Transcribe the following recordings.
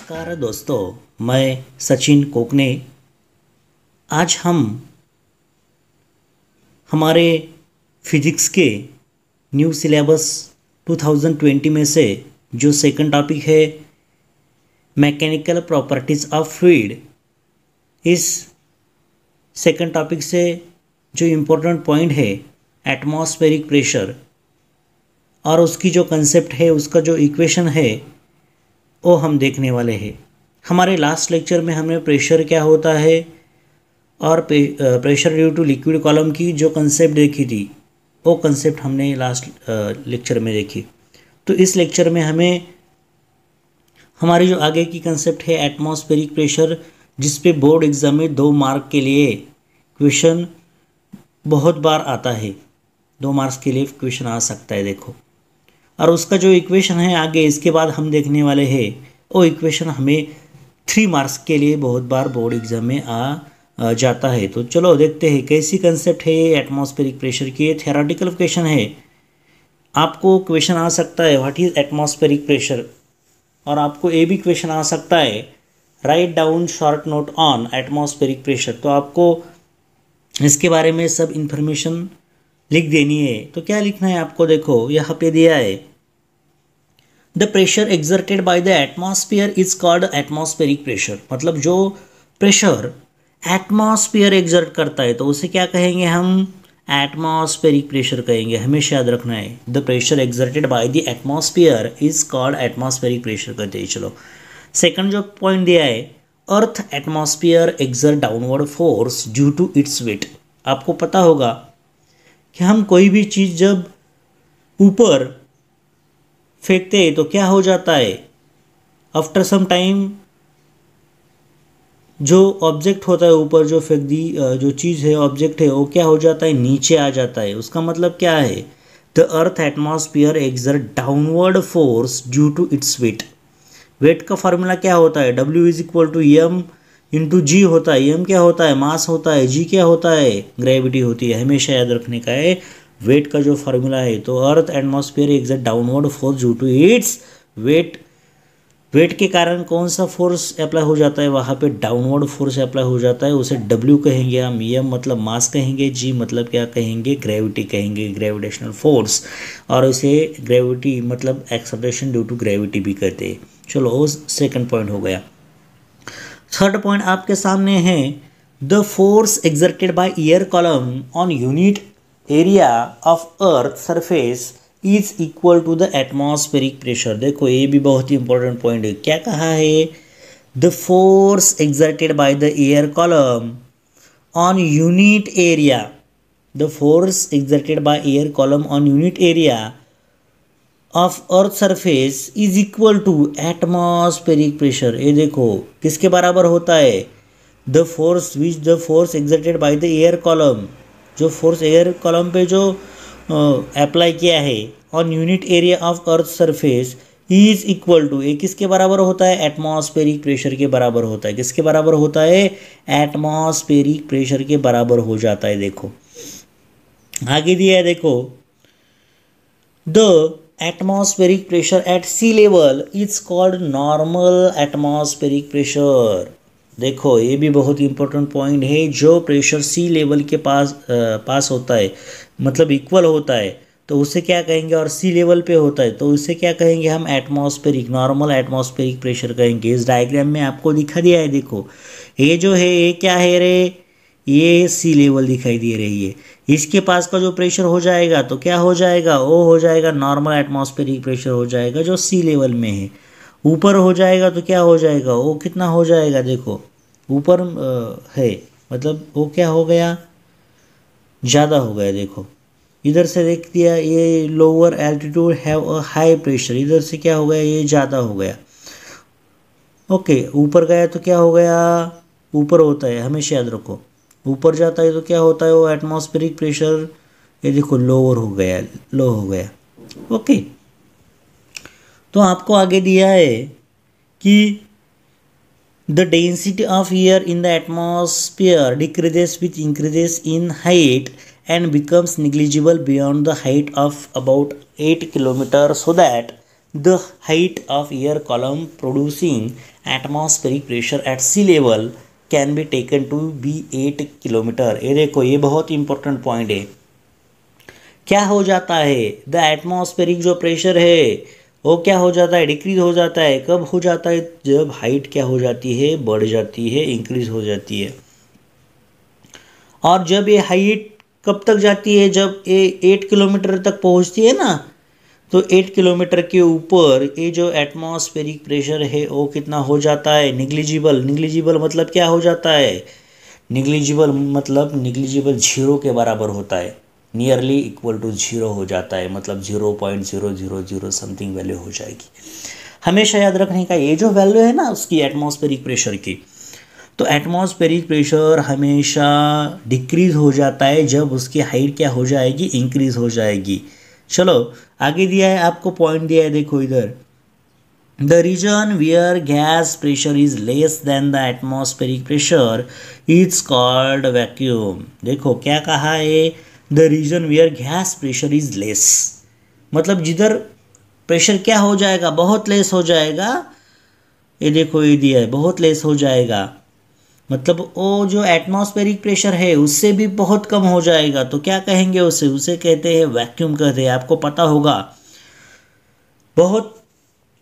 नमस्कार दोस्तों, मैं सचिन कोकने। आज हम हमारे फिजिक्स के न्यू सिलेबस 2020 में से जो सेकंड टॉपिक है मैकेनिकल प्रॉपर्टीज़ ऑफ फ्लूइड, इस सेकंड टॉपिक से जो इम्पोर्टेंट पॉइंट है एटमॉस्फेरिक प्रेशर और उसकी जो कंसेप्ट है, उसका जो इक्वेशन है वो हम देखने वाले हैं। हमारे लास्ट लेक्चर में हमने प्रेशर क्या होता है और pressure due to liquid column की जो कंसेप्ट देखी थी, वो कंसेप्ट हमने लास्ट लेक्चर में देखी। तो इस लेक्चर में हमें हमारी जो आगे की कंसेप्ट है एटमॉस्फेरिक प्रेशर, जिस पे बोर्ड एग्ज़ाम में 2 मार्क के लिए क्वेश्चन बहुत बार आता है, 2 मार्क्स के लिए क्वेश्चन आ सकता है देखो। और उसका जो इक्वेशन है आगे इसके बाद हम देखने वाले हैं, वो इक्वेशन हमें 3 मार्क्स के लिए बहुत बार बोर्ड एग्जाम में आ जाता है। तो चलो देखते हैं कैसी कंसेप्ट है ये एटमॉस्फेरिक प्रेशर की। ये थ्योरेटिकल क्वेश्चन है, आपको क्वेश्चन आ सकता है व्हाट इज़ एटमॉस्फेरिक प्रेशर, और आपको ये भी क्वेश्चन आ सकता है write down short note on atmospheric pressure. तो आपको इसके बारे में सब इंफॉर्मेशन लिख देनी है। तो क्या लिखना है आपको, देखो यहाँ पे दिया है the pressure exerted by the atmosphere is called atmospheric pressure. मतलब जो प्रेशर एटमॉस्फेयर एक्सर्ट करता है तो उसे क्या कहेंगे हम, एटमॉस्फेरिक प्रेशर कहेंगे। हमेशा याद रखना है the pressure exerted by the atmosphere is called atmospheric pressure कहते हैं। चलो सेकंड जो पॉइंट दिया है earth atmosphere exert downward force due to its weight. आपको पता होगा कि हम कोई भी चीज़ जब ऊपर फेंकते हैं तो क्या हो जाता है, आफ्टर सम टाइम जो ऑब्जेक्ट होता है ऊपर जो फेंक दी जो चीज़ है, ऑब्जेक्ट है, वो क्या हो जाता है, नीचे आ जाता है। उसका मतलब क्या है, the earth atmosphere exert downward force due to its weight. Weight का फार्मूला क्या होता है, W is equal to M into G होता है। एम क्या होता है, मास होता है, जी क्या होता है, ग्रेविटी होती है। हमेशा याद रखने का है वेट का जो फार्मूला है। तो earth atmosphere exert downward force due to its weight. Weight के कारण कौन सा फोर्स अप्लाई हो जाता है, वहाँ पे डाउनवर्ड फोर्स अप्लाई हो जाता है। उसे W कहेंगे हम, एम मतलब मास कहेंगे, जी मतलब क्या कहेंगे, ग्रेविटी कहेंगे, ग्रेविटेशनल फोर्स। और इसे ग्रेविटी मतलब एक्सेलरेशन ड्यू टू ग्रेविटी भी कहते हैं। चलो वो सेकंड पॉइंट हो गया। थर्ड पॉइंट आपके सामने है the force exerted by air column on unit area of earth surface is equal to the atmospheric pressure. देखो ये भी बहुत ही इंपॉर्टेंट पॉइंट है। क्या कहा है, the force exerted by the air column on unit area, the force exerted by air column on unit area of earth surface is equal to atmospheric pressure. ये देखो किसके बराबर होता है, the force exerted by the air column, जो force air column पे जो apply किया है on unit area of earth surface is equal to, ये किसके बराबर होता है, एटमॉस्फेरिक प्रेशर के बराबर होता है। किसके बराबर होता है, एटमॉस्फेरिक प्रेशर के बराबर हो जाता है। देखो आगे दिया है, देखो the atmospheric pressure at sea level is called normal atmospheric pressure. देखो ये भी बहुत इंपॉर्टेंट पॉइंट है। जो प्रेशर सी लेवल के पास होता है, मतलब इक्वल होता है, तो उसे क्या कहेंगे, और सी लेवल पे होता है तो उसे क्या कहेंगे हम, एटमॉस्फेरिक, नॉर्मल एटमॉस्फेरिक प्रेशर कहेंगे। इस डायग्राम में आपको दिखा दिया है। देखो ये जो है ये क्या है रे, ये सी लेवल दिखाई दे रही है। इसके पास का जो प्रेशर हो जाएगा तो क्या हो जाएगा, वो हो जाएगा नॉर्मल एटमॉस्फेरिक प्रेशर हो जाएगा जो सी लेवल में है। ऊपर हो जाएगा तो क्या हो जाएगा, वो कितना हो जाएगा, देखो ऊपर है मतलब वो क्या हो गया, ज़्यादा हो गया। देखो इधर से देख दिया, ये lower altitude have a high pressure, इधर से क्या हो गया, ये ज़्यादा हो गया। ओके ऊपर गया तो क्या हो गया, ऊपर होता है, हमेशा याद रखो ऊपर जाता है तो क्या होता है, वो एटमॉस्फेरिक प्रेशर, ये देखो लोअर हो गया, लो हो गया। ओके तो आपको आगे दिया है कि the density of air in the atmosphere decreases with increases in height and becomes negligible beyond the height of about 8 km, so that the height of air column producing atmospheric pressure at sea level can be taken to be 8 kilometre. ये देखो, ये बहुत important point है। क्या हो जाता है, the atmospheric जो प्रेशर है वो क्या हो जाता है, डिक्रीज हो जाता है। कब हो जाता है, जब हाइट क्या हो जाती है, बढ़ जाती है, इंक्रीज हो जाती है। और जब ये हाइट कब तक जाती है, जब ये 8 किलोमीटर तक पहुंचती है ना, तो 8 किलोमीटर के ऊपर ये जो एटमॉस्फेरिक प्रेशर है वो कितना हो जाता है, निग्लिजिबल। निग्लिजिबल मतलब क्या हो जाता है, निग्लिजिबल मतलब निग्लिजिबल जीरो के बराबर होता है, नियरली इक्वल टू जीरो हो जाता है, मतलब 0.000 समथिंग वैल्यू हो जाएगी। हमेशा याद रखने का, ये जो वैल्यू है ना उसकी एटमॉस्फेरिक प्रेशर की, तो एटमॉस्फेरिक प्रेशर हमेशा डिक्रीज हो जाता है जब उसकी हाइट क्या हो जाएगी, इंक्रीज हो जाएगी। चलो आगे दिया है आपको, पॉइंट दिया है, देखो इधर, the region where gas pressure is less than the atmospheric pressure is called vacuum. देखो क्या कहा है, the region where gas pressure is less, मतलब जिधर प्रेशर क्या हो जाएगा, बहुत लेस हो जाएगा। ये देखो ये दिया है, बहुत लेस हो जाएगा, मतलब वो जो एटमॉस्फेरिक प्रेशर है उससे भी बहुत कम हो जाएगा, तो क्या कहेंगे उसे, उसे कहते हैं वैक्यूम कहते हैं। आपको पता होगा, बहुत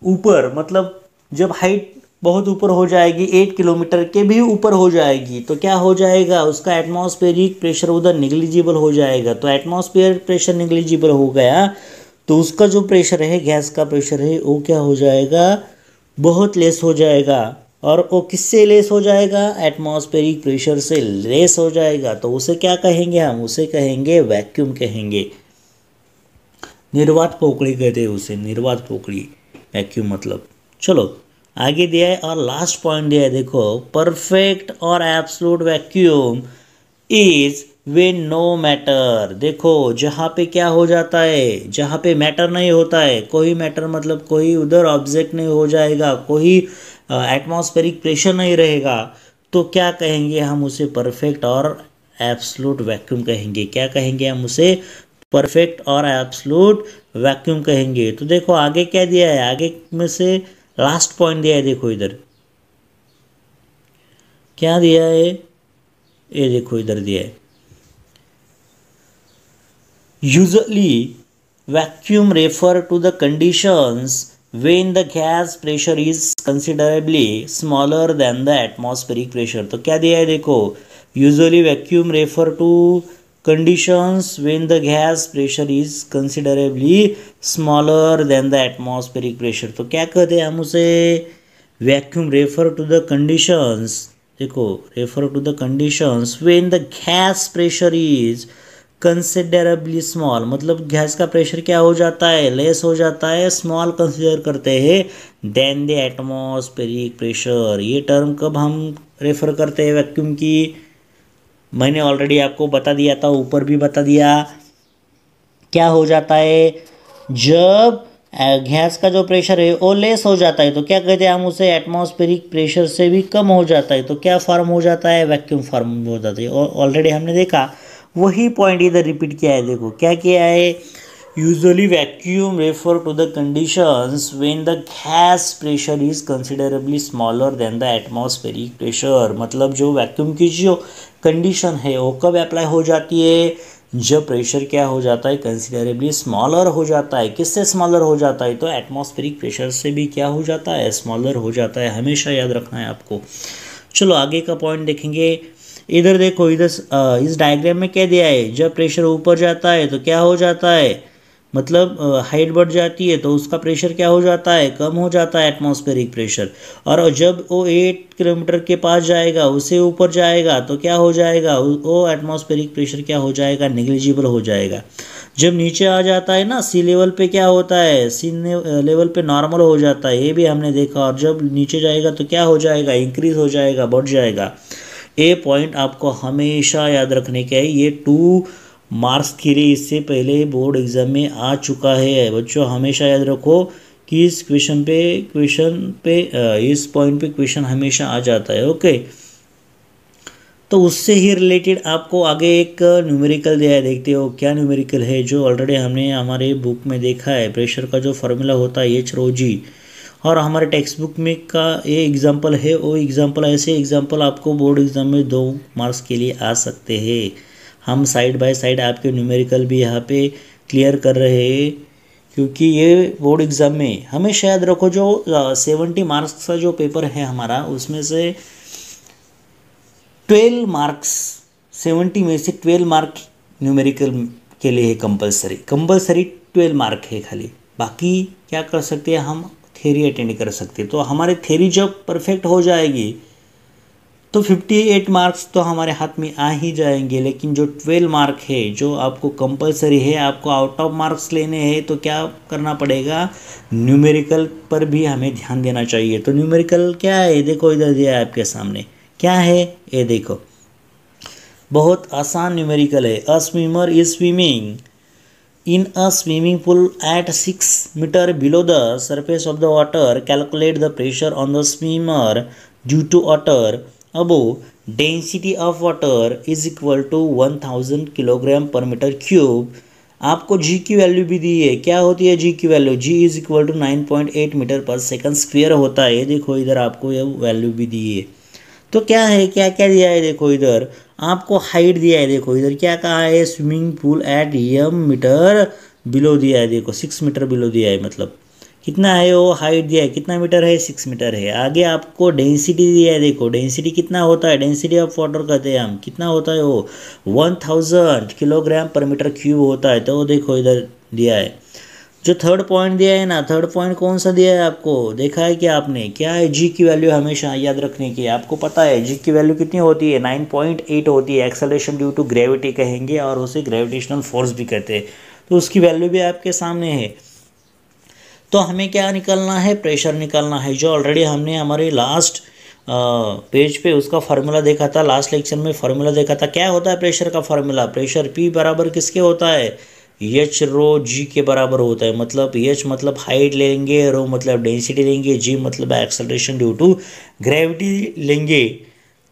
ऊपर मतलब जब हाइट बहुत ऊपर हो जाएगी, 8 किलोमीटर के भी ऊपर हो जाएगी, तो क्या हो जाएगा, उसका एटमॉस्फेरिक प्रेशर उधर निग्लिजिबल हो जाएगा। तो एटमॉस्फेयर प्रेशर निग्लिजिबल हो गया, तो उसका जो प्रेशर है, गैस का प्रेशर है, वो क्या हो जाएगा, बहुत लेस हो जाएगा। और वो किससे लेस हो जाएगा, एटमॉस्फेरिक प्रेशर से लेस हो जाएगा, तो उसे क्या कहेंगे हम, उसे कहेंगे वैक्यूम कहेंगे। निर्वात पोकड़ी कहते हैं उसे, निर्वात पोकड़ी, वैक्यूम मतलब। चलो आगे दिया है और लास्ट पॉइंट दिया है, देखो, परफेक्ट और absolute vacuum is when no matter. देखो जहाँ पे क्या हो जाता है, जहाँ पे मैटर नहीं होता है, कोई मैटर मतलब कोई उधर ऑब्जेक्ट नहीं हो जाएगा, कोई एटमॉस्फेरिक प्रेशर नहीं रहेगा, तो क्या कहेंगे हम उसे, परफेक्ट और एब्सोल्यूट वैक्यूम कहेंगे। क्या कहेंगे हम उसे, परफेक्ट और एब्सोल्यूट वैक्यूम कहेंगे। तो देखो आगे क्या दिया है, आगे में से लास्ट पॉइंट दिया है, देखो इधर क्या दिया है, ये देखो इधर दिया है, usually vacuum refer to the conditions when the gas pressure is considerably smaller than the atmospheric pressure। तो क्या दिया है, देखो, usually vacuum refer to conditions when the gas pressure is considerably smaller than the atmospheric pressure। तो क्या कहते हैं हम उसे, vacuum refer to the conditions, देखो, refer to the conditions when the gas pressure is considerably small, मतलब gas का pressure क्या हो जाता है, लेस हो जाता है, स्मॉल कंसिडर करते हैं देन द एटमॉस्फेरिक प्रेशर। ये टर्म कब हम रेफर करते हैं वैक्यूम की, मैंने ऑलरेडी आपको बता दिया था, ऊपर भी बता दिया। क्या हो जाता है, जब गैस का जो प्रेशर है वो लेस हो जाता है, तो क्या कहते हैं हम उसे, एटमॉस्फेरिक प्रेशर से भी कम हो जाता है, तो क्या फॉर्म हो जाता है, वैक्यूम फॉर्म हो जाता है। ऑलरेडी हमने देखा, वही पॉइंट इधर रिपीट किया है, देखो क्या किया है, usually vacuum refer to the conditions when the gas pressure is considerably smaller than the atmospheric pressure. मतलब जो वैक्यूम की जो कंडीशन है वो कब अप्लाई हो जाती है, जब प्रेशर क्या हो जाता है, कंसिडरेबली स्मॉलर हो जाता है। किससे स्मॉलर हो जाता है, तो एटमॉस्फेरिक प्रेशर से भी क्या हो जाता है, स्मॉलर हो जाता है। हमेशा याद रखना है आपको। चलो आगे का पॉइंट देखेंगे, इधर देखो, इधर इस डायग्राम में क्या दिया है, जब प्रेशर ऊपर जाता है तो क्या हो जाता है, मतलब हाइट बढ़ जाती है तो उसका प्रेशर क्या हो जाता है, कम हो जाता है एटमॉस्फेरिक प्रेशर। और जब वो 8 किलोमीटर के पास जाएगा, उससे ऊपर जाएगा, तो क्या हो जाएगा, वो एटमॉस्फेरिक प्रेशर क्या हो जाएगा, निग्लिजिबल हो जाएगा। जब नीचे आ जाता है ना, सी लेवल पे क्या होता है, सी लेवल पे नॉर्मल हो जाता है, ये भी हमने देखा। और जब नीचे जाएगा तो क्या हो जाएगा, इंक्रीज हो जाएगा, बढ़ जाएगा। ये पॉइंट आपको हमेशा याद रखने का है। ये 2 मार्क्स के लिए इससे पहले बोर्ड एग्जाम में आ चुका है बच्चों। हमेशा याद रखो कि इस क्वेश्चन पे इस पॉइंट पे क्वेश्चन हमेशा आ जाता है। ओके, तो उससे ही रिलेटेड आपको आगे एक न्यूमेरिकल दिया है, देखते हो क्या न्यूमेरिकल है, जो ऑलरेडी हमने हमारे बुक में देखा है। प्रेशर का जो फार्मूला होता है एच रो जी, और हमारे टेक्स्ट बुक में का ये एग्जांपल है, वो एग्जांपल, ऐसे एग्जांपल आपको बोर्ड एग्जाम में 2 मार्क्स के लिए आ सकते हैं। हम साइड बाय साइड आपके न्यूमेरिकल भी यहाँ पे क्लियर कर रहे हैं, क्योंकि ये बोर्ड एग्ज़ाम में हमेशा याद रखो, जो 70 मार्क्स का जो पेपर है हमारा, उसमें से 12 मार्क्स, 70 में से 12 मार्क न्यूमेरिकल के लिए है कंपलसरी 12 मार्क है खाली। बाकी क्या कर सकते हैं हम, थ्योरी अटेंड कर सकते हैं। तो हमारे थ्योरी जब परफेक्ट हो जाएगी तो 58 मार्क्स तो हमारे हाथ में आ ही जाएंगे। लेकिन जो 12 मार्क है जो आपको कंपलसरी है, आपको आउट ऑफ मार्क्स लेने हैं, तो क्या करना पड़ेगा, न्यूमेरिकल पर भी हमें ध्यान देना चाहिए। तो न्यूमेरिकल क्या है, देखो इधर दिया है आपके सामने, क्या है ये देखो, बहुत आसान न्यूमेरिकल है। A swimmer is swimming in a swimming pool at 6 metre below the surface of the water. Calculate the pressure on the swimmer due to water above. Density of water is equal to 1000 kilogram पर metre cube. आपको जी की value भी दी है, क्या होती है जी की value, ji is equal to 9.8 metre पर सेकंड स्क्वायर होता है। देखो इधर आपको ये वैल्यू भी दी है। तो क्या है, क्या क्या दिया है, देखो इधर आपको हाइट दिया है, देखो इधर क्या कहा है, swimming pool at m metre below दिया है, देखो 6 मीटर बिलो दिया है, मतलब कितना है वो हाइट दिया है, कितना मीटर है, 6 मीटर है। आगे आपको डेंसिटी दिया है, देखो डेंसिटी कितना होता है, डेंसिटी ऑफ वाटर कहते हैं हम, कितना होता है वो 1000 किलोग्राम पर मीटर क्यूब होता है। तो वो देखो इधर दिया है। जो थर्ड पॉइंट दिया है ना, थर्ड पॉइंट कौन सा दिया है आपको, देखा है क्या आपने, क्या है, जी की वैल्यू हमेशा याद रखने की। आपको पता है जी की वैल्यू कितनी होती है, 9.8 होती है। एक्सेलरेशन ड्यू टू ग्रेविटी कहेंगे और उसे ग्रेविटेशनल फोर्स भी कहते हैं। तो उसकी वैल्यू भी आपके सामने है। तो हमें क्या निकालना है, प्रेशर निकालना है, जो ऑलरेडी हमने हमारे लास्ट पेज पे उसका फार्मूला देखा था, लास्ट लेक्चर में फार्मूला देखा था। क्या होता है प्रेशर का फार्मूला, प्रेशर पी बराबर किसके होता है, एच रो जी के बराबर होता है। मतलब एच मतलब हाइट लेंगे, रो मतलब डेंसिटी लेंगे, जी मतलब एक्सेलरेशन ड्यू टू ग्रेविटी लेंगे।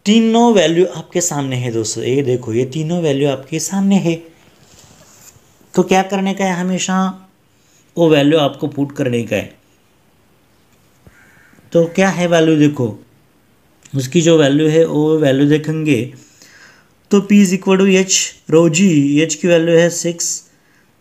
तीनों वैल्यू आपके सामने है दोस्तों, ये देखो ये तीनों वैल्यू आपके सामने है। तो क्या करने का है, हमेशा वो वैल्यू आपको पुट करने का है। तो क्या है वैल्यू, देखो उसकी जो वैल्यू है वो वैल्यू देखेंगे। तो P is equal to h rho g, h की वैल्यू है 6,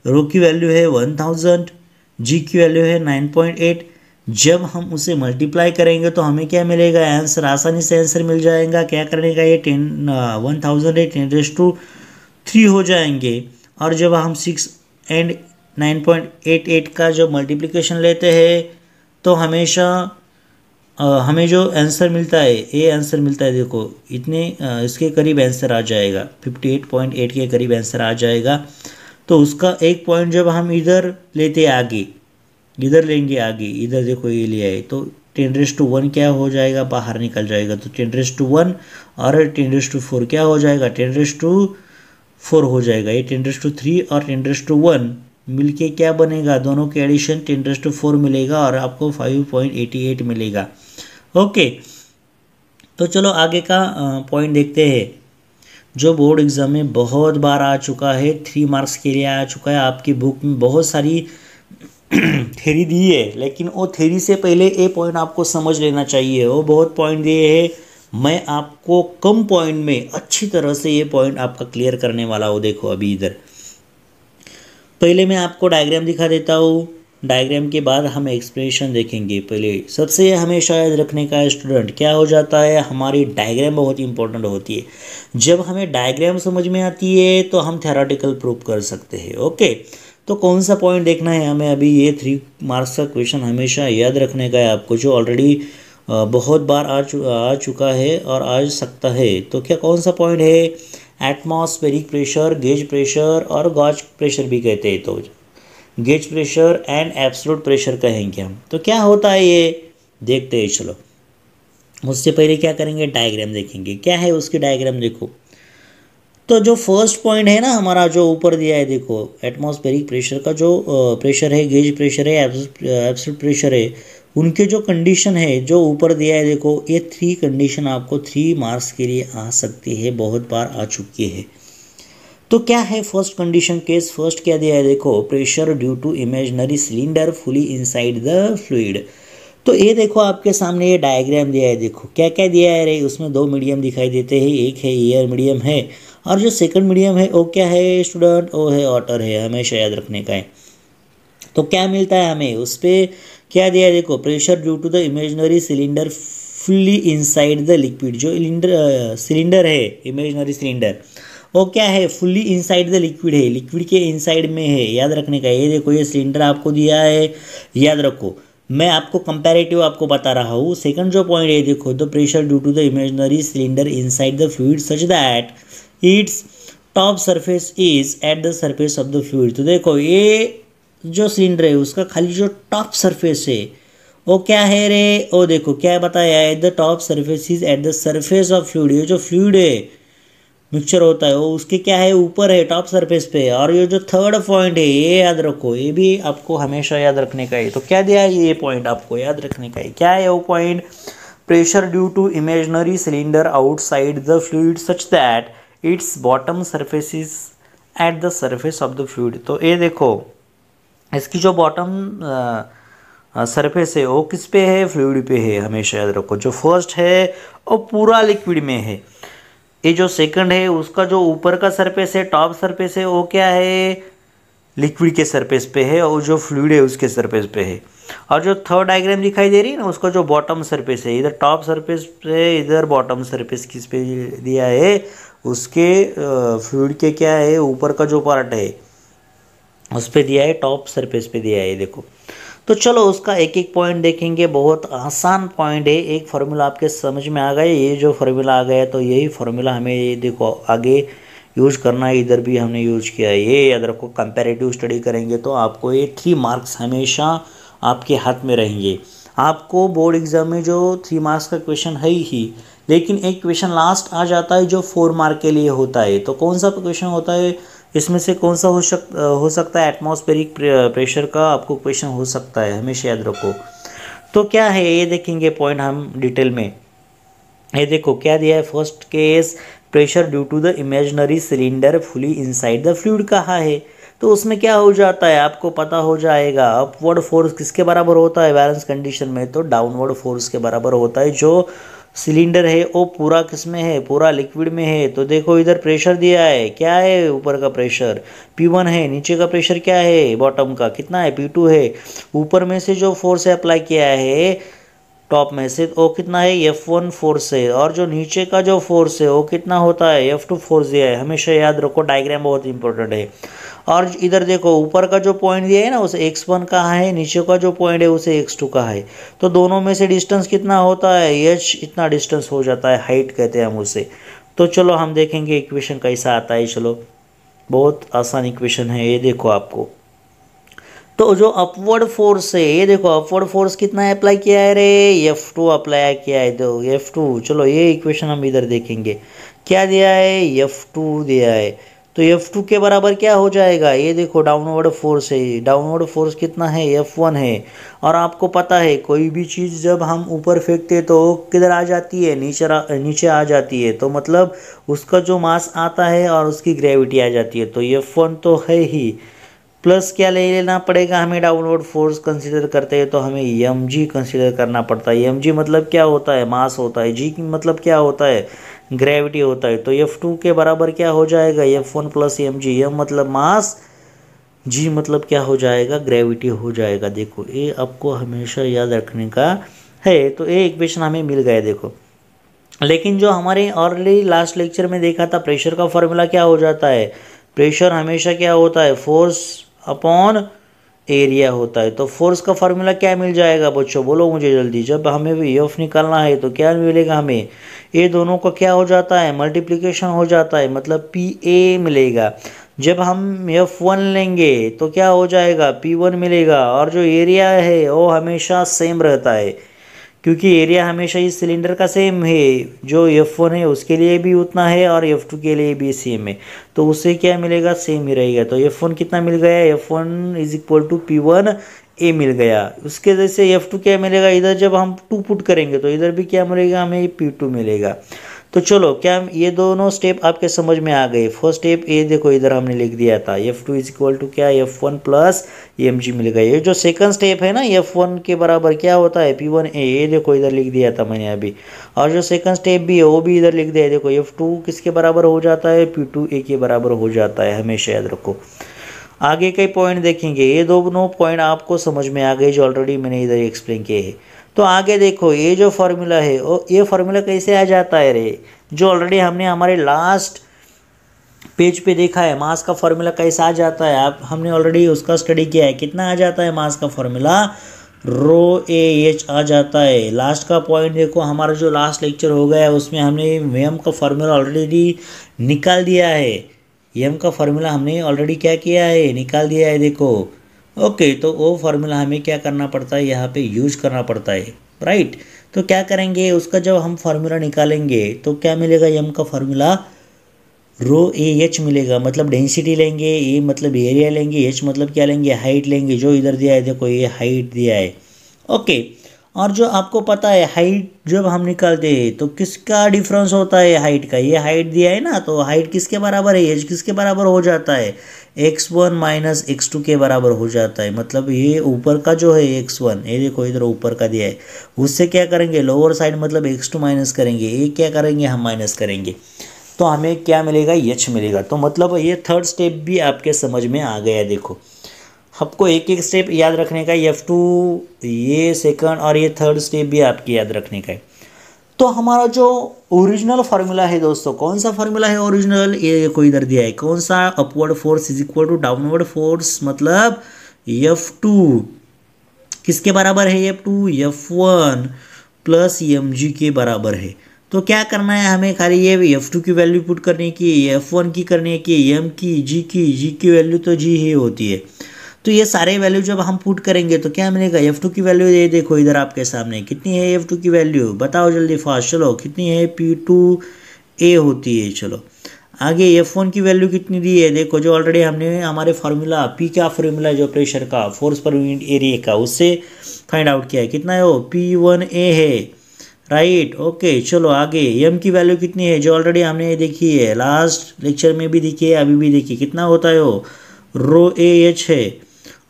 रो की वैल्यू है 1000, जी की वैल्यू है 9.8। जब हम उसे मल्टीप्लाई करेंगे तो हमें क्या मिलेगा, आंसर, आसानी से आंसर मिल जाएगा। क्या करने का, ये 1003 हो जाएंगे। और जब हम 6 एंड 9.88 का जब मल्टीप्लिकेशन लेते हैं तो हमेशा हमें जो आंसर मिलता है, ये आंसर मिलता है, देखो इतने इसके करीब आंसर आ जाएगा, 58.8 के करीब आंसर आ जाएगा। तो उसका एक पॉइंट जब हम इधर लेते आगे, इधर लेंगे आगे, इधर देखो ये लिया है, तो 10⁻1 क्या हो जाएगा, बाहर निकल जाएगा। तो 10⁻1 और 10⁻4 क्या हो जाएगा, 10⁻4 हो जाएगा। ये 10⁻3 और 10⁻1 मिलके क्या बनेगा, दोनों के एडिशन 10⁻4 मिलेगा और आपको 5.88 मिलेगा। ओके, तो चलो आगे का पॉइंट देखते हैं, जो बोर्ड एग्जाम में बहुत बार आ चुका है, 3 मार्क्स के लिए आ चुका है। आपकी बुक में बहुत सारी थ्योरी दी है, लेकिन वो थ्योरी से पहले ये पॉइंट आपको समझ लेना चाहिए। वो बहुत पॉइंट दिए हैं, मैं आपको कम पॉइंट में अच्छी तरह से ये पॉइंट आपका क्लियर करने वाला हूँ। देखो अभी इधर पहले मैं आपको डायग्राम दिखा देता हूँ, डायग्राम के बाद हम एक्सप्लेनेशन देखेंगे। पहले सबसे हमेशा याद रखने का स्टूडेंट क्या हो जाता है, हमारी डायग्राम बहुत इंपॉर्टेंट होती है। जब हमें डायग्राम समझ में आती है तो हम थ्योरेटिकल प्रूफ कर सकते हैं। ओके, तो कौन सा पॉइंट देखना है हमें, अभी ये 3 मार्क्स का क्वेश्चन हमेशा याद रखने का है आपको, जो ऑलरेडी बहुत बार आ चुका है और आ सकता है। तो क्या कौन सा पॉइंट है, एटमॉस्फेरिक प्रेशर, गेज प्रेशर और गॉज प्रेशर भी कहते हैं। तो gauge pressure and absolute pressure कहेंगे हम। तो क्या होता है ये देखते हैं, चलो उससे पहले क्या करेंगे, डायग्राम देखेंगे। क्या है उसकी डायग्राम देखो। तो जो फर्स्ट पॉइंट है ना हमारा, जो ऊपर दिया है देखो, एटमॉस्फेरिक प्रेशर का जो प्रेशर है, गेज प्रेशर है, एब्सोल्यूट प्रेशर है, उनके जो कंडीशन है जो ऊपर दिया है, देखो ये 3 कंडीशन आपको 3 मार्क्स के लिए आ सकती है, बहुत बार आ चुकी है। तो क्या है फर्स्ट कंडीशन केस? फर्स्ट क्या दिया है, देखो pressure due to imaginary cylinder fully inside the fluid. तो ये देखो आपके सामने ये डायग्राम दिया है, देखो क्या क्या दिया है रे, उसमें 2 मीडियम दिखाई देते हैं, एक है एयर मीडियम है और जो सेकंड मीडियम है वो क्या है स्टूडेंट, वो है वाटर है, हमेशा याद रखने का है। तो क्या मिलता है हमें उस पर, क्या दिया है देखो, pressure due to the imaginary cylinder fully inside the liquid. जो सिलेंडर है इमेजिनरी सिलेंडर वो क्या है, फुल्ली इनसाइड द लिक्विड है, लिक्विड के इनसाइड में है, याद रखने का। ये देखो ये सिलेंडर आपको दिया है, याद रखो। मैं आपको कंपैरेटिव आपको बता रहा हूँ। सेकंड जो पॉइंट है देखो, the pressure due to the imaginary cylinder inside the fluid such that its top surface is at the surface of the fluid. तो देखो ये जो सिलेंडर है उसका खाली जो टॉप सरफेस है वो क्या है रे, वो देखो क्या बताया है, the top surface is at the surface of fluid. ये जो फ्लूइड है मिक्सचर होता है वो उसके क्या है, ऊपर है टॉप सरफेस पे। और ये जो थर्ड पॉइंट है ये याद रखो, ये भी आपको हमेशा याद रखने का है। तो क्या दिया है ये पॉइंट आपको याद रखने का है, क्या है वो point, pressure due to imaginary cylinder outside the fluid such that its bottom surface is at the surface of the fluid. तो ये देखो इसकी जो बॉटम सरफेस है वो किस पे है, फ्लूइड पे है, हमेशा याद रखो। जो फर्स्ट है वो पूरा लिक्विड में है, ये जो सेकंड है उसका जो ऊपर का सरफेस है टॉप सरफेस है वो क्या है, लिक्विड के सरफेस पे है, और जो फ्लूइड है उसके सरफेस पे है। और जो थर्ड डायग्राम दिखाई दे रही है ना उसका जो बॉटम सरफेस है, इधर टॉप सरफेस पे इधर बॉटम सरफेस किस पे दिया है, उसके फ्लूइड के क्या है ऊपर का जो पार्ट है उस पे दिया है, टॉप सरफेस पे दिया है देखो। तो चलो उसका एक एक पॉइंट देखेंगे, बहुत आसान पॉइंट है। एक फार्मूला आपके समझ में आ गया, ये जो फार्मूला आ गया तो यही फार्मूला हमें ये देखो आगे यूज करना है, इधर भी हमने यूज किया है। ये याद रखो, कंपैरेटिव स्टडी करेंगे तो आपको ये 3 मार्क्स हमेशा आपके हाथ में रहेंगे। आपको बोर्ड एग्जाम में जो 3 मार्क्स का क्वेश्चन है ही, लेकिन एक क्वेश्चन लास्ट आ जाता है जो 4 मार्क के लिए होता है। तो कौन सा क्वेश्चन होता है इसमें से, कौन सा हो सकता है, एटमॉस्फेरिक प्रेशर का आपको क्वेश्चन हो सकता है, हमेशा याद रखो। तो क्या है ये देखेंगे पॉइंट हम डिटेल में। ये देखो क्या दिया है, first case pressure due to the imaginary cylinder fully inside the fluid कहा है। तो उसमें क्या हो जाता है आपको पता हो जाएगा, अपवर्ड फोर्स किसके बराबर होता है बैलेंस कंडीशन में, तो डाउनवर्ड फोर्स के बराबर होता है। जो सिलेंडर है वो पूरा किस में है, पूरा लिक्विड में है। तो देखो इधर प्रेशर दिया है, क्या है ऊपर का प्रेशर P1 है, नीचे का प्रेशर क्या है बॉटम का कितना है P2 है। ऊपर में से जो फोर्स अप्लाई किया है टॉप में से वो कितना है F1 फोर्स है, और जो नीचे का जो फोर्स है वो कितना होता है F2 फोर्स दिया है, हमेशा याद रखो, डायग्राम बहुत इंपॉर्टेंट है। और इधर देखो ऊपर का जो पॉइंट दिया है ना उसे x1 का है, नीचे का जो पॉइंट है उसे x2 का है। तो दोनों में से डिस्टेंस कितना होता है, h इतना डिस्टेंस हो जाता है, हाइट कहते हैं हम उसे। तो चलो हम देखेंगे इक्वेशन कैसा आता है। चलो बहुत आसान इक्वेशन है ये, देखो आपको तो जो अपवर्ड फोर्स है, ये देखो अपवर्ड फोर्स कितना अप्लाई किया है रे, F2 अप्लाई किया है। तो F2, चलो ये इक्वेशन हम इधर देखेंगे, क्या दिया है F2 दिया है। तो F2 के बराबर क्या हो जाएगा, ये देखो डाउनवर्ड फोर्स है, डाउनवर्ड फोर्स कितना है F1 है। और आपको पता है कोई भी चीज़ जब हम ऊपर फेंकते तो किधर आ जाती है, नीचे आ जाती है। तो मतलब उसका जो मास आता है और उसकी ग्रेविटी आ जाती है। तो F1 तो है ही, प्लस क्या ले लेना पड़ेगा हमें, डाउनवर्ड फोर्स कंसीडर करते हैं तो हमें mg कंसीडर करना पड़ता है। mg मतलब क्या होता है, मास होता है। g मतलब क्या होता है, ग्रेविटी होता है। तो F2 के बराबर क्या हो जाएगा F1 प्लस mg, m मतलब मास, g मतलब क्या हो जाएगा, ग्रेविटी हो जाएगा। देखो ये आपको हमेशा याद रखने का है। तो ये इक्वेशन हमें मिल गया देखो। लेकिन जो हमारे ऑलरेडी लास्ट लेक्चर में देखा था, प्रेशर का फॉर्मूला क्या हो जाता है, प्रेशर हमेशा क्या होता है, फोर्स अपॉन एरिया होता है। तो फोर्स का फार्मूला क्या मिल जाएगा बच्चों, बोलो मुझे जल्दी। जब हमें F निकालना है तो क्या मिलेगा हमें, ये दोनों का क्या हो जाता है, मल्टीप्लिकेशन हो जाता है, मतलब PA मिलेगा। जब हम F1 लेंगे तो क्या हो जाएगा, P1 मिलेगा। और जो एरिया है वो हमेशा सेम रहता है, क्योंकि एरिया हमेशा इस सिलेंडर का सेम है। जो F1 है उसके लिए भी उतना है और F2 के लिए भी सेम है। तो उससे क्या मिलेगा, सेम ही रहेगा। तो F1 कितना मिल गया, F1 is equal to P1 A मिल गया। उसके वजह से F2 क्या मिलेगा, इधर जब हम 2 पुट करेंगे तो इधर भी क्या मिलेगा हमें, P2 मिलेगा। तो चलो क्या ये दोनों स्टेप आपके समझ में आ गए। फर्स्ट स्टेप ए देखो इधर हमने लिख दिया था, F2 इज इक्वल टू क्या, F1 प्लस Mg मिल गया। ये जो सेकंड स्टेप है ना, F1 के बराबर क्या होता है, P1A, ये देखो इधर लिख दिया था मैंने अभी। और जो सेकंड स्टेप भी है वो भी इधर लिख दिया है, देखो F2 किसके बराबर हो जाता है, P2A के बराबर हो जाता है, हमेशा याद रखो। आगे के पॉइंट देखेंगे, ये दोनों पॉइंट आपको समझ में आ गए जो ऑलरेडी मैंने इधर एक्सप्लेन किए हैं। तो आगे देखो ये जो फार्मूला है ये फार्मूला कैसे आ जाता है रे, जो ऑलरेडी हमने हमारे लास्ट पेज पे देखा है, मास का फार्मूला कैसा आ जाता है, आप हमने ऑलरेडी उसका स्टडी किया है। कितना आ जाता है मास का फार्मूला, रो ए एच आ जाता है। लास्ट का पॉइंट देखो, हमारा जो लास्ट लेक्चर हो गया है उसमें हमने एम का फार्मूला ऑलरेडी निकाल दिया है। एम का फार्मूला हमने ऑलरेडी क्या किया है, निकाल दिया है देखो। ओके, तो वो फार्मूला हमें क्या करना पड़ता है, यहाँ पे यूज करना पड़ता है, राइट। तो क्या करेंगे, उसका जब हम फार्मूला निकालेंगे तो क्या मिलेगा, एम का फार्मूला रो ए एच मिलेगा, मतलब डेंसिटी लेंगे, ए मतलब एरिया लेंगे, एच मतलब क्या लेंगे, हाइट लेंगे। जो इधर दिया है देखो ये हाइट दिया है। ओके, और जो आपको पता है हाइट जब हम निकालते हैं तो किसका डिफरेंस होता है हाइट का, ये हाइट दिया है ना, तो हाइट किसके बराबर है, एच किसके बराबर हो जाता है, x1 माइनस x2 के बराबर हो जाता है। मतलब ये ऊपर का जो है x1, ये देखो इधर ऊपर का दिया है, उससे क्या करेंगे लोअर साइड मतलब x2 माइनस करेंगे, ये क्या करेंगे हम माइनस करेंगे, तो हमें क्या मिलेगा, h मिलेगा। तो मतलब ये थर्ड स्टेप भी आपके समझ में आ गया। देखो आपको एक एक स्टेप याद रखने का, F2 ये सेकंड और ये थर्ड स्टेप भी आपके याद रखने का है। तो हमारा जो ओरिजिनल फार्मूला है दोस्तों, कौन सा फार्मूला है ओरिजिनल, ये कोई इधर दिया है, कौन सा, upward force is equal to downward force, मतलब F2 किसके बराबर है, F2 F1 प्लस mg के बराबर है। तो क्या करना है हमें, खाली ये F2 की वैल्यू पुट करने की, F1 की करने की, m की, g की वैल्यू तो g ही होती है। तो ये सारे वैल्यू जब हम पुट करेंगे तो क्या मिलेगा, F2 की वैल्यू ये देखो इधर आपके सामने कितनी है, F2 की वैल्यू बताओ जल्दी फास्ट, चलो कितनी है, P2A होती है। चलो आगे F1 की वैल्यू कितनी दी है, देखो जो ऑलरेडी हमने हमारे फार्मूला P का फार्मूला जो प्रेशर का, फोर्स पर यूनिट एरिया का, उससे फाइंड आउट किया है, कितना है वो, P1A है, राइट। ओके चलो आगे m की वैल्यू कितनी है, जो ऑलरेडी हमने देखी है, लास्ट लेक्चर में भी देखी है, अभी भी देखी, कितना होता है वो, रो ए एच है।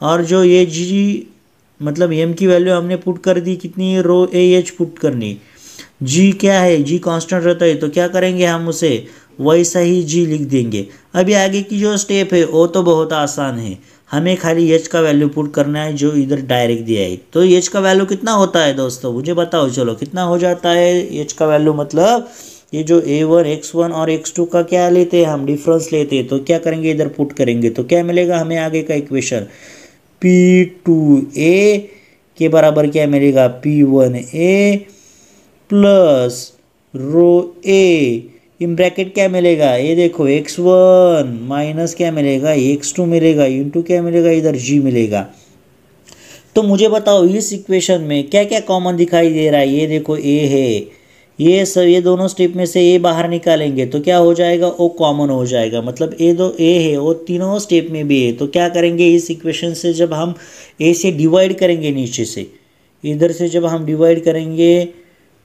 और जो ये g मतलब m की वैल्यू हमने पुट कर दी, कितनी, रो ए एच पुट करनी, g क्या है, g कांस्टेंट रहता है, तो क्या करेंगे हम उसे वैसा ही g लिख देंगे। अभी आगे की जो स्टेप है वो तो बहुत आसान है, हमें खाली h का वैल्यू पुट करना है जो इधर डायरेक्ट दिया है। तो h का वैल्यू कितना होता है दोस्तों, मुझे बताओ, चलो कितना हो जाता है h का वैल्यू, मतलब ये जो a1 x1 और x2 का क्या लेते हैं हम, डिफरेंस लेते हैं, तो क्या करेंगे इधर पुट करेंगे, तो क्या मिलेगा हमें आगे का इक्वेशन, P2A के बराबर क्या मिलेगा, P1A plus row A in bracket क्या मिलेगा, ये देखो x1 माइनस क्या मिलेगा, x2 मिलेगा, इंटू क्या मिलेगा, इधर g मिलेगा। तो मुझे बताओ इस इक्वेशन में क्या क्या कॉमन दिखाई दे रहा है, ये देखो a है, ये दोनों स्टेप में से a बाहर निकालेंगे तो क्या हो जाएगा, o कॉमन हो जाएगा, मतलब a है वो तीनों स्टेप में भी है। तो क्या करेंगे इस इक्वेशन से, जब हम a से डिवाइड करेंगे, नीचे से इधर से जब हम डिवाइड करेंगे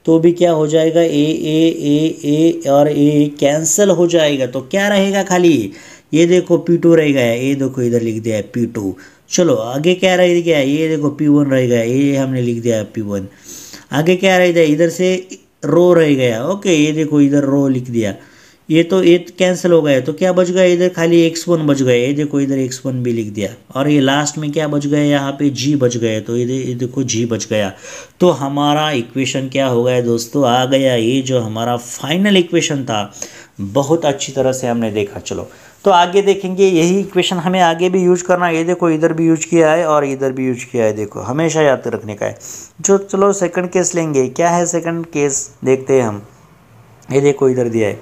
तो भी क्या हो जाएगा, ए और ए कैंसिल हो जाएगा, तो क्या रहेगा खाली, ये देखो P2 रह गया, ये देखो इधर लिख दिया है P2। चलो आगे क्या रह गया, ये देखो P1 रह गया, ये हमने लिख दिया है P1। आगे क्या रह गया, इधर से रो रह गया, ओके ये देखो इधर रो लिख दिया, ये तो ये कैंसिल हो गया, तो क्या बच गया, इधर खाली x1 बच गया, ये देखो इधर x1 भी लिख दिया, और ये लास्ट में क्या बच गया, यहाँ पे g बच गया, तो ये देखो g बच गया। तो हमारा इक्वेशन क्या हो गया दोस्तों, आ गया, ये जो हमारा फाइनल इक्वेशन था, बहुत अच्छी तरह से हमने देखा। चलो तो आगे देखेंगे, यही इक्वेशन हमें आगे भी यूज करना है, ये देखो इधर भी यूज किया है और इधर भी यूज किया है, देखो हमेशा याद रखने का है। जो चलो सेकंड केस लेंगे, क्या है सेकंड केस देखते हैं हम, ये देखो इधर दिया है,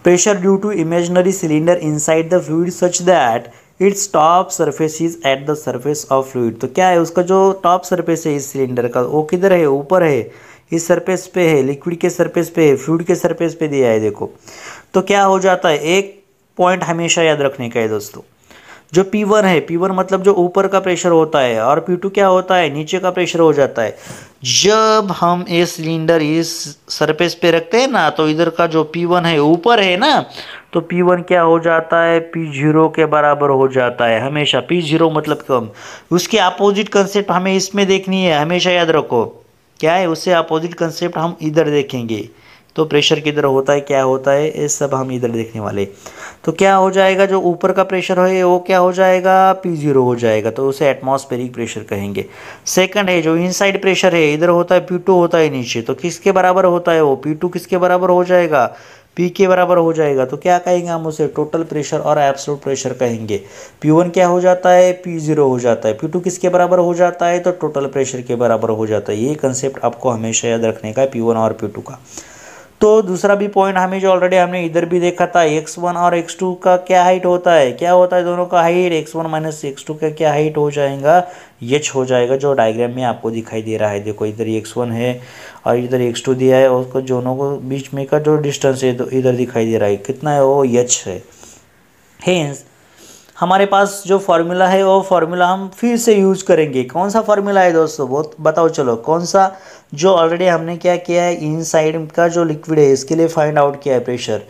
pressure due to imaginary cylinder inside the fluid such that its top surface is at the surface of fluid। तो क्या है, उसका जो टॉप सरफेस है इस सिलेंडर का, वो किधर है, ऊपर है, इस सरफेस पे है, लिक्विड के सरफेस पे है, फ्लूइड के सरफेस पे दिया है देखो। तो क्या हो जाता है, एक पॉइंट हमेशा याद रखने का है दोस्तों, जो P1 है, P1 मतलब जो ऊपर का प्रेशर होता है, और P2 क्या होता है, नीचे का प्रेशर हो जाता है। जब हम ये सिलेंडर इस सरफेस पे रखते हैं ना, तो इधर का जो P1 है ऊपर है ना, तो P1 क्या हो जाता है, P0 के बराबर हो जाता है हमेशा। P0 मतलब कम। उसके अपोजिट कंसेप्ट हमें इसमें देखनी है, हमेशा याद रखो। क्या है, उससे अपोजिट कंसेप्ट हम इधर देखेंगे। तो प्रेशर किधर होता है, क्या होता है, ये सब हम इधर देखने वाले। तो क्या हो जाएगा, जो ऊपर का प्रेशर है वो क्या हो जाएगा, P0 हो जाएगा, तो उसे एटमॉस्फेरिक प्रेशर कहेंगे। सेकंड है जो इनसाइड प्रेशर है, इधर होता है P2 होता है नीचे, तो किसके बराबर होता है वो, P2 किसके बराबर हो जाएगा, P के बराबर हो जाएगा। तो क्या कहेंगे हम उसे, टोटल प्रेशर और एब्सोल्यूट प्रेशर कहेंगे। P1 क्या हो जाता है, P0 हो जाता है। P2 किसके बराबर हो जाता है, तो टोटल प्रेशर के बराबर हो जाता है। ये कंसेप्ट आपको हमेशा याद रखने का है P1 और P2 का। तो दूसरा भी पॉइंट हमें जो ऑलरेडी हमने इधर भी देखा था, x1 और x2 का क्या हाइट होता है, क्या होता है दोनों का हाइट, x1 माइनस x2 का क्या हाइट हो जाएगा, h हो जाएगा, जो डायग्राम में आपको दिखाई दे रहा है। देखो इधर x1 है और इधर x2 दिया है, और उसको दोनों को बीच में का जो डिस्टेंस है तो इधर दिखाई दे रहा है, कितना है वो, h है। हेंस हमारे पास जो फार्मूला है वो फार्मूला हम फिर से यूज करेंगे। कौन सा फार्मूला है दोस्तों, बहुत बताओ चलो, कौन सा, जो ऑलरेडी हमने क्या किया है, इनसाइड का जो लिक्विड है इसके लिए फाइंड आउट किया है प्रेशर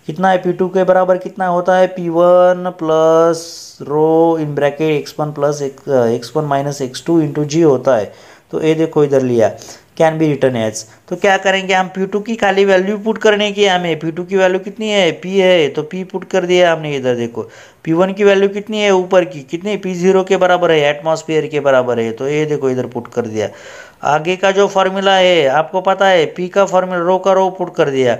कितना है, P2 के बराबर कितना होता है, P1 plus rho in bracket x1 plus x1 minus x2 into G होता है। तो ये देखो इधर लिया, कैन बी रिटर्न एज। तो क्या करेंगे हम, P2 की खाली वैल्यू पुट करने की, हमें P2 की वैल्यू कितनी है, P है, तो P पुट कर दिया हमने। इधर देखो P1 की वैल्यू कितनी है, ऊपर की कितनी, P0 के बराबर है, एटमॉस्फेयर के बराबर है, तो ये देखो इधर पुट कर दिया। आगे का जो फार्मूला है आपको पता है, P का फार्मूला रो का रो पुट कर दिया,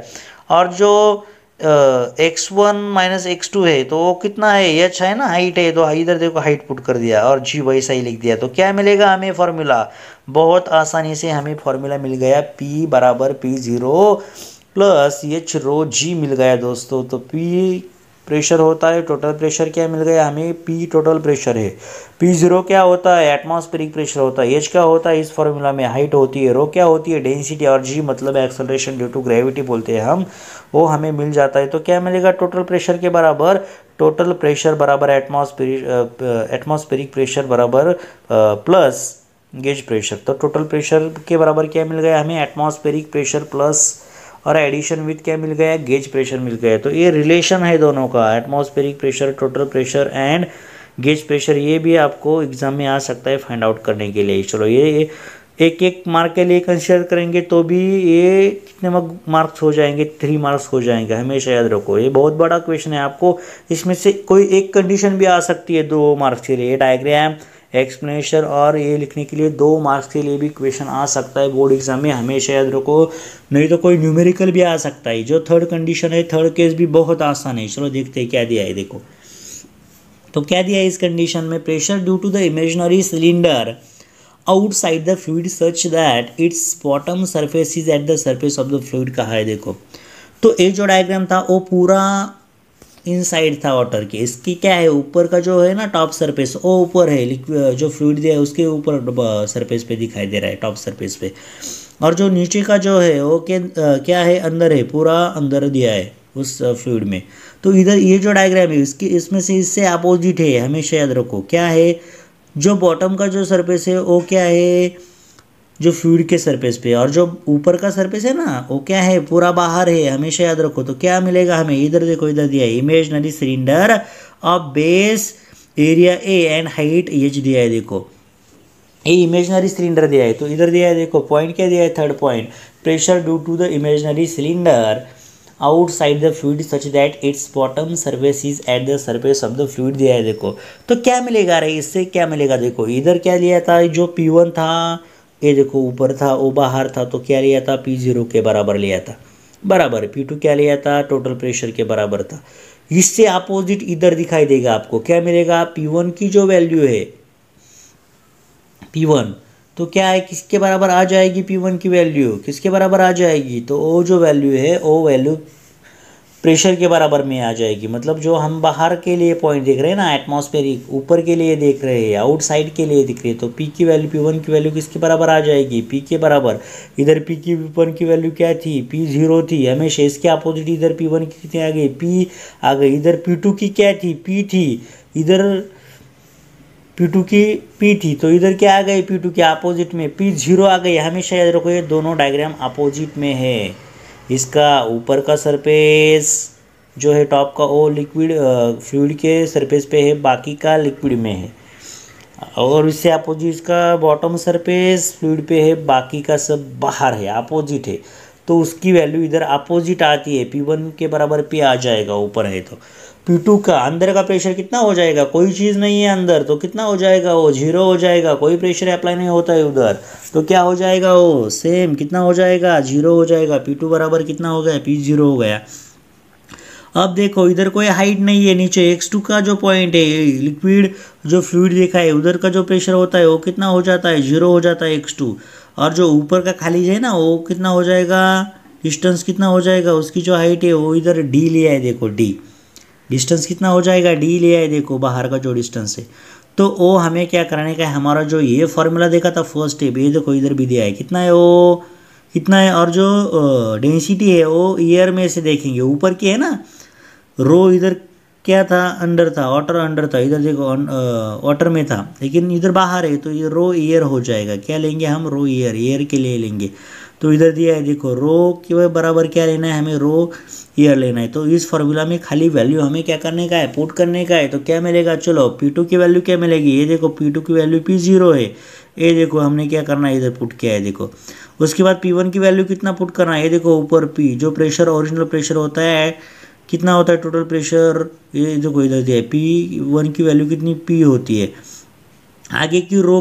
और जो x1 माइनस x2 है तो वो कितना है, h है ना, हाइट है, तो इधर देखो हाइट पुट कर दिया और g वैसा ही लिख दिया। तो क्या मिलेगा हमें फार्मूला, बहुत आसानी से हमें फार्मूला मिल गया, p बराबर P0 प्लस h रो g मिल गया दोस्तों। तो p प्रेशर होता है, टोटल प्रेशर क्या मिल गया हमें, P टोटल प्रेशर है। P0 क्या होता है, एटमॉस्फेरिक प्रेशर होता है। H क्या होता है, इस फॉर्मूला में हाइट होती है, रो क्या होती है, डेंसिटी, और G मतलब एक्सेलरेशन ड्यू टू ग्रेविटी बोलते हैं हम, वो हमें मिल जाता है। तो क्या मिलेगा, टोटल प्रेशर के बराबर, टोटल प्रेशर बराबर एटमॉस्फेरिक प्रेशर बराबर प्लस गेज प्रेशर। तो टोटल प्रेशर के बराबर क्या मिल गया हमें, एटमॉस्फेरिक प्रेशर प्लस, और एडिशन विथ क्या मिल गया, गेज प्रेशर मिल गया। तो ये रिलेशन है दोनों का, atmospheric pressure, total pressure and gauge pressure. ये भी आपको एग्जाम में आ सकता है फाइंड आउट करने के लिए। चलो ये एक एक मार्क के लिए कंसिडर करेंगे तो भी ये कितने मार्क्स हो जाएंगे, 3 मार्क्स हो जाएंगे, हमेशा याद रखो। ये बहुत बड़ा क्वेश्चन है, आपको इसमें से कोई एक कंडीशन भी आ सकती है 2 मार्क्स के लिए, डायग्राम, एक्सप्लेनेशन और ये लिखने के लिए 2 मार्क्स के लिए भी क्वेश्चन आ सकता है बोर्ड एग्जाम में, हमेशा याद रखो। नहीं तो कोई न्यूमेरिकल भी आ सकता है। जो थर्ड कंडीशन है, थर्ड केस भी बहुत आसान है। चलो देखते हैं क्या दिया है, देखो तो क्या दिया है इस कंडीशन में, pressure due to the imaginary cylinder outside the fluid such that its bottom surface is at the surface of the fluid कहा है। देखो तो एक जो डायग्राम था वो पूरा इनसाइड था वाटर के, इसकी क्या है, ऊपर का जो है ना टॉप सरफेस वो ऊपर है, जो फ्लूइड दिया है उसके ऊपर सरफेस पे दिखाई दे रहा है, टॉप सरफेस पे, और जो नीचे का जो है वो क्या है, अंदर है, पूरा अंदर दिया है उस फ्लूइड में। तो इधर ये जो डायग्राम है इसकी, इसमें से इससे अपोजिट है, हमेशा याद रखो। क्या है, जो बॉटम का जो सरफेस है वो क्या है, जो फ्लूइड के सरफेस पे, और जो ऊपर का सरफेस है ना वो क्या है, पूरा बाहर है, हमेशा याद रखो। तो क्या मिलेगा हमें, इधर देखो, इधर दिया है imaginary cylinder of base area A and height h दिया है। देखो ये इमेजिनरी सिलेंडर दिया है, तो इधर दिया है, देखो पॉइंट क्या दिया है, third point, pressure due to the imaginary cylinder outside the fluid such that its bottom surface is at the surface of the fluid दिया है। देखो तो क्या मिलेगा रे, इससे क्या मिलेगा, देखो इधर क्या लिया था, जो P1 था ये देखो ऊपर था, वो बाहर था, तो क्या लिया था, P0 के बराबर लिया था, बराबर। P2 क्या लिया था, टोटल प्रेशर के बराबर था। इससे अपोजिट इधर दिखाई देगा आपको, क्या मिलेगा, P1 की जो वैल्यू है, P1 तो क्या है, किसके बराबर आ जाएगी, P1 की वैल्यू किसके बराबर आ जाएगी, तो वो जो वैल्यू है वो वैल्यू प्रेशर के बराबर में आ जाएगी। मतलब जो हम बाहर के लिए पॉइंट देख रहे हैं ना, एटमॉस्फेरिक ऊपर के लिए देख रहे हैं, आउटसाइड के लिए दिख रही है, तो P की वैल्यू, P1 की वैल्यू किसके बराबर आ जाएगी, P के बराबर। इधर P की P1 की वैल्यू क्या थी, P0 थी, हमेशा इसके अपोजिट इधर P1 की कितनी आ गई, P आ गई। इधर P2 की क्या थी, P थी, इधर P2 की P थी, तो इधर क्या आ गई, P2 के अपोजिट में P0 आ गई। हमेशा याद रखो ये दोनों डायग्राम अपोजिट में है। इसका ऊपर का सरफेस जो है टॉप का वो लिक्विड फ्लूइड के सरफेस पे है, बाकी का लिक्विड में है। और इससे अपोजिट का बॉटम सरफेस फ्लूइड पे है, बाकी का सब बाहर है, अपोजिट है। तो उसकी वैल्यू इधर अपोजिट आती है, P1 के बराबर P आ जाएगा, ऊपर है तो। P2 का अंदर का प्रेशर कितना हो जाएगा, कोई चीज़ नहीं है अंदर, तो कितना हो जाएगा, वो 0 हो जाएगा, कोई प्रेशर अप्लाई नहीं होता है उधर, तो क्या हो जाएगा, वो सेम कितना हो जाएगा, 0 हो जाएगा। P2 बराबर कितना हो गया, P0 हो गया। अब देखो इधर कोई हाइट नहीं है, नीचे x2 का जो पॉइंट है, लिक्विड जो फ्लूइड देखा है उधर का जो प्रेशर होता है वो कितना हो जाता है, 0 हो जाता है x2। और जो ऊपर का खाली है ना वो कितना हो जाएगा, डिस्टेंस कितना हो जाएगा, उसकी जो हाइट है वो इधर d लिया है, देखो d डिस्टेंस कितना हो जाएगा, d लिया है, देखो बाहर का जो डिस्टेंस है। तो वो हमें क्या कराने का है, हमारा जो ये फॉर्मूला देखा था फर्स्ट स्टेप, ये देखो इधर भी दिया है, कितना है वो, कितना है। और जो डेंसिटी है वो ईयर में से देखेंगे, ऊपर की है ना, रो इधर क्या था, अंडर था, वाटर अंडर था, इधर देखो वाटर में था, लेकिन इधर बाहर है, तो ये रो ईयर हो जाएगा। क्या लेंगे हम, रो ईयर के लिए लेंगे। तो इधर दिया है देखो, रो के बराबर क्या लेना है, हमें रो ईयर लेना है। तो इस फार्मूला में खाली वैल्यू हमें क्या करने का है, पुट करने का है। तो क्या मिलेगा, चलो P2 की वैल्यू क्या मिलेगी, ये देखो P2 की वैल्यू P0 है, ये देखो हमने क्या करना है, इधर पुट किया है देखो। उसके बाद P1 की वैल्यू कितना पुट करना है, ये देखो ऊपर P जो प्रेशर ओरिजिनल प्रेशर होता है कितना होता है टोटल प्रेशर, ये देखो इधर दिया है, P1 की वैल्यू कितनी P होती है। आगे की रो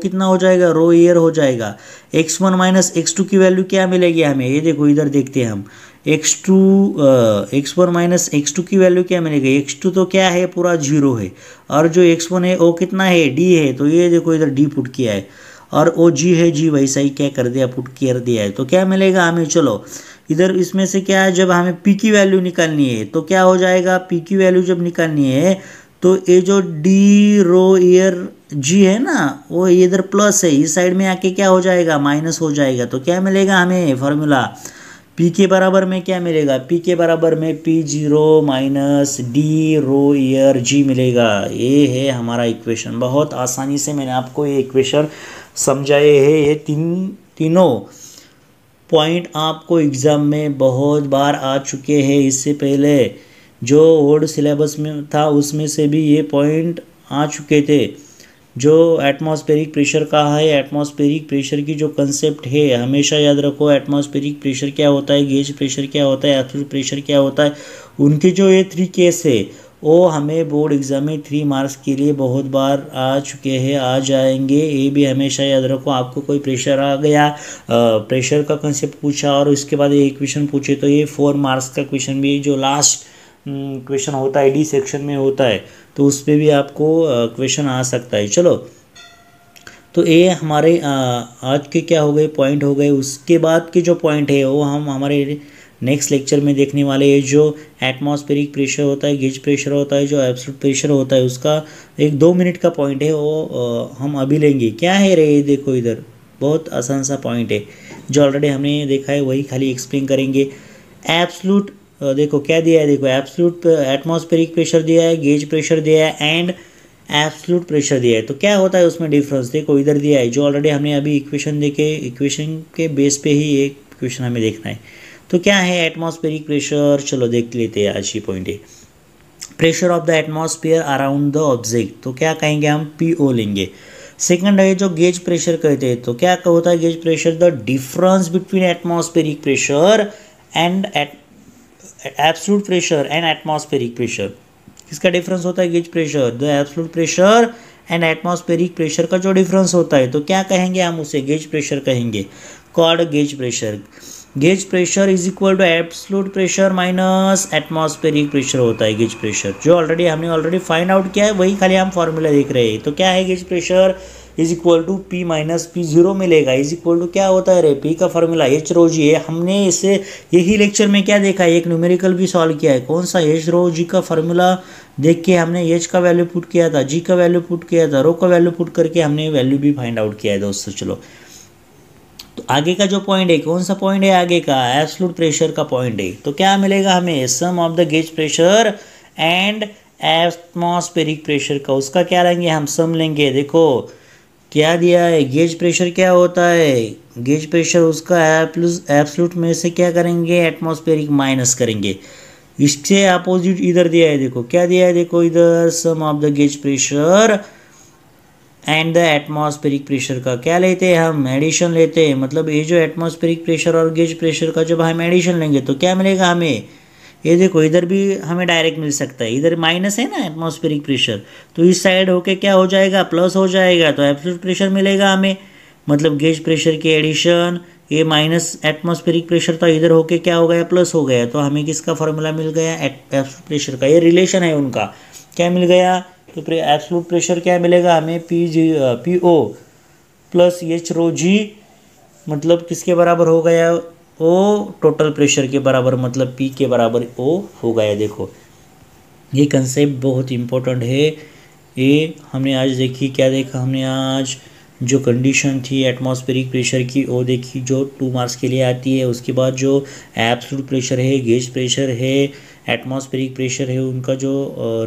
कितना हो जाएगा, रो ईयर हो जाएगा। x1 माइनस x2 की वैल्यू क्या मिलेगी हमें, ये देखो इधर देखते हैं हम, x1 माइनस x2 की वैल्यू क्या मिलेगी, x2 तो क्या है, पूरा 0 है, और जो x1 है वो कितना है, d है, तो ये देखो इधर d पुट किया है, और ओ g है, g वैसा ही क्या कर दिया, पुट कर दिया है। तो क्या मिलेगा हमें, चलो इधर इसमें से क्या है, जब हमें p की वैल्यू निकालनी है तो क्या हो जाएगा, p की वैल्यू जब निकालनी है तो ये जो d रो ईयर g है ना, वो इधर प्लस है, इस साइड में आके क्या हो जाएगा, माइनस हो जाएगा। तो क्या मिलेगा हमें फॉर्मूला, p के बराबर में क्या मिलेगा, p के बराबर में P0 माइनस d रो ईयर g मिलेगा। ये है हमारा इक्वेशन। बहुत आसानी से मैंने आपको ये इक्वेशन समझाए हैं। ये तीनों पॉइंट आपको एग्ज़ाम में बहुत बार आ चुके हैं। इससे पहले जो ओल्ड सिलेबस में था उसमें से भी ये पॉइंट आ चुके थे। जो एटमॉस्फेरिक प्रेशर का है, एटमॉस्फेरिक प्रेशर की जो कंसेप्ट है हमेशा याद रखो, एटमॉस्फेरिक प्रेशर क्या होता है, गेज प्रेशर क्या होता है, एब्सोल्यूट प्रेशर क्या होता है, उनके जो ये 3 केस है वो हमें बोर्ड एग्ज़ाम में 3 मार्क्स के लिए बहुत बार आ चुके हैं, आ जाएंगे। ये भी हमेशा याद रखो, आपको कोई प्रेशर आ गया, प्रेशर का कंसेप्ट पूछा और उसके बाद ये क्वेश्चन पूछे तो ये 4 मार्क्स का क्वेश्चन भी जो लास्ट क्वेश्चन होता है डी सेक्शन में होता है, तो उस पर भी आपको क्वेश्चन आ सकता है। चलो तो ये हमारे आज के क्या हो गए, पॉइंट हो गए। उसके बाद के जो पॉइंट है वो हम हमारे नेक्स्ट लेक्चर में देखने वाले हैं। जो एटमॉस्फेरिक प्रेशर होता है, गेज प्रेशर होता है, जो एब्सोल्यूट प्रेशर होता है, उसका एक 2 मिनट का पॉइंट है वो हम अभी लेंगे। क्या है रे, देखो इधर बहुत आसान सा पॉइंट है जो ऑलरेडी हमने देखा है, वही खाली एक्सप्लेन करेंगे। एब्सोल्यूट देखो क्या दिया है, देखो एब्सोल्यूट एटमॉस्फेरिक प्रेशर दिया है, गेज प्रेशर दिया है एंड एब्सोल्यूट प्रेशर दिया है। तो क्या होता है उसमें डिफरेंस, देखो इधर दिया है, जो ऑलरेडी हमने अभी इक्वेशन देखे, इक्वेशन के बेस पे ही एक क्वेश्चन हमें देखना है। तो क्या है एटमॉस्फेरिक प्रेशर, चलो देख लेते हैं। आज ही पॉइंट है pressure of the atmosphere around the object, तो क्या कहेंगे हम, PO लेंगे। सेकंड है जो गेज प्रेशर कहते हैं, तो क्या होता है gauge pressure, the difference between atmospheric pressure and absolute pressure and atmospheric pressure. किसका डिफरेंस होता है, gauge pressure, the absolute pressure and atmospheric pressure का जो डिफरेंस होता है, तो क्या कहेंगे हम उसे, गेज प्रेशर कहेंगे, called gauge pressure. Gauge pressure is equal to absolute pressure minus atmospheric pressure होता है गेज प्रेशर, जो ऑलरेडी फाइंड आउट किया है, वही खाली हम फॉर्मूला देख रहे हैं। तो क्या है gauge pressure is equal to P minus P0 मिलेगा, इज इक्वल टू क्या होता है रे, P का फॉर्मूला H रो जी है। हमने इसे यही लेक्चर में क्या देखा है, एक न्यूमेरिकल भी सॉल्व किया है, कौन सा, H रो जी का फॉर्मूला देख के हमने H का वैल्यू पुट किया था, G का वैल्यू पुट किया था, रो का वैल्यू पुट करके हमने वैल्यू भी फाइंड आउट किया है दोस्तों। चलो तो आगे का जो पॉइंट है, कौन सा पॉइंट है आगे का, एब्सोल्यूट प्रेशर का पॉइंट है। तो क्या मिलेगा हमें, sum of the gauge pressure and atmospheric pressure का, उसका क्या लेंगे हम, सम लेंगे। देखो क्या दिया है, गेज प्रेशर क्या होता है, गेज प्रेशर उसका एब्सोल्यूट में से क्या करेंगे, एटमॉस्फेरिक माइनस करेंगे। इससे अपोजिट इधर दिया है, देखो क्या दिया है, देखो इधर sum of the gauge pressure and the atmospheric pressure का क्या लेते हैं हम, एडिशन लेते हैं। मतलब ये जो एटमॉस्फेरिक प्रेशर और गेज प्रेशर का जब हम एडिशन लेंगे तो क्या मिलेगा हमें, ये देखो इधर भी हमें डायरेक्ट मिल सकता है, इधर माइनस है ना एटमॉस्फेरिक प्रेशर, तो इस साइड होके क्या हो जाएगा, प्लस हो जाएगा, तो एब्सोल्यूट प्रेशर मिलेगा हमें। मतलब गेज प्रेशर की एडिशन, ये माइनस एटमॉस्फेरिक प्रेशर था, इधर होके क्या हो गया, प्लस हो गया, तो हमें किसका फॉर्मूला मिल गया, एब्सोल्यूट प्रेशर का। ये रिलेशन है उनका, क्या मिल गया, तो एब्सोल्यूट प्रेशर क्या मिलेगा हमें, PO प्लस एच रो जी, मतलब किसके बराबर हो गया, ओ टोटल प्रेशर के बराबर, मतलब P के बराबर O हो गया। देखो ये कंसेप्ट बहुत इम्पोर्टेंट है, ये हमने आज देखी, क्या देखा हमने आज, जो कंडीशन थी एटमॉस्फेरिक प्रेशर की वो देखी, जो 2 मार्क्स के लिए आती है। उसके बाद जो एब्सोल्यूट प्रेशर है, गेज प्रेशर है, एटमॉस्फेरिक प्रेशर है, उनका जो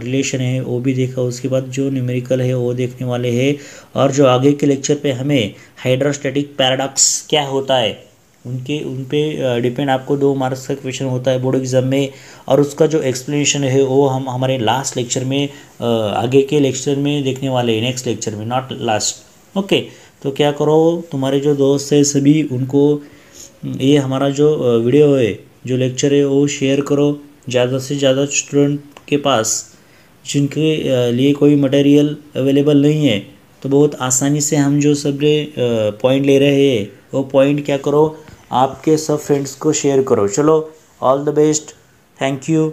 रिलेशन है वो भी देखा। उसके बाद जो न्यूमेरिकल है वो देखने वाले हैं, और जो आगे के लेक्चर पे हमें हाइड्रोस्टैटिक पैराडॉक्स क्या होता है उन पे डिपेंड, आपको 2 मार्क्स का क्वेश्चन होता है बोर्ड एग्जाम में, और उसका जो एक्सप्लेनेशन है वो हम हमारे लास्ट लेक्चर में, आगे के लेक्चर में देखने वाले हैं, नेक्स्ट लेक्चर में, नॉट लास्ट। ओके, तो क्या करो, तुम्हारे जो दोस्त है सभी उनको ये हमारा जो वीडियो है, जो लेक्चर है वो शेयर करो ज़्यादा से ज़्यादा स्टूडेंट के पास, जिनके लिए कोई मटेरियल अवेलेबल नहीं है, तो बहुत आसानी से हम जो सब पॉइंट ले रहे हैं वो पॉइंट क्या करो, आपके सब फ्रेंड्स को शेयर करो। चलो, all the best, thank you.